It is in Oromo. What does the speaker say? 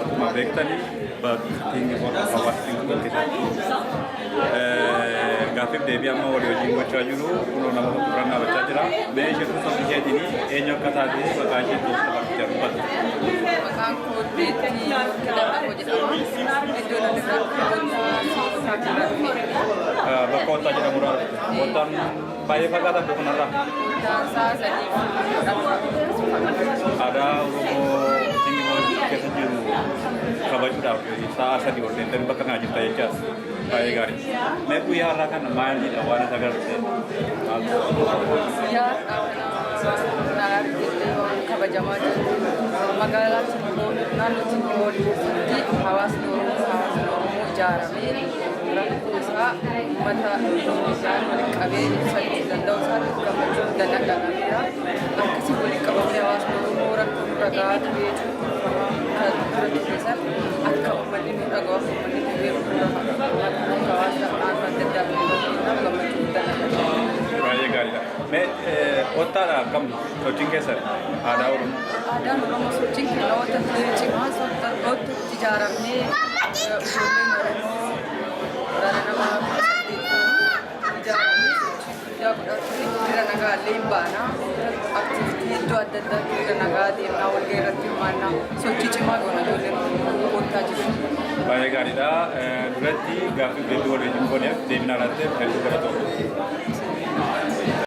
akkuma beektani bakki hawaasni kun keessatti gaafiif deebii amma walii wajjin gochaa jiru kunoo nama tokko dhaabbachaa jira. Mee isheen tokko isheetiin eenyu akka taate maqaa ishee tokko taphachaa dubbatu. Maqaan koo Beetii Kilaraa jedhama. Iddoo bakka Wottaa jedhamudha. Wottaan baay'ee fagaata kanarraa. Wottaan sadii aadaa Oromoo keessa jiru kabajuudhaaf sa'a sadii ol deemtanii bakka kana jirta jechaas baay'ee gaarii. Mee guyyaa har'aa kana maalidha waan isa agarsiise? Guyyaa har'aa kabajamaa jiru magaalaa Timboo naannoo Timboo keessatti hawaasni Oromoo ijaaramee rakkoo isaa uummata isaan walitti qabee ibsachuu danda'u isaatti gammachuu danda'ameera. Akkasii walitti qabamee hawaasni Oromoo rakkoo ragaa turee kan duratti keessatti akka uummanni nu dhagahu uummanni nu beeku hawaasa naannoo adda addaa gammachuu danda'ameera. Baay'ee gaariidha. Mee Wottaadha akkam sochiin keessan aadaa Oromoo? Aadaan Oromoo sochiin keenya Wottatti cimaa Wottatti ijaaramnee ijoolleen Oromoo waraana nama ijaaramee sochii guddaa godhatanii hiriira nagaa illee hin baana. Aktivitii iddoo adda addaa hiriira nagaa deemnaa walgahii irratti hirmaannaa sochii cimaa goona ijoolleen Oromoo Wottaa jiru. Baay'ee gaariidha. Duratti gaaffii deebii waliin hin gooneef deebinaa laatteef hedduu galatoomaa.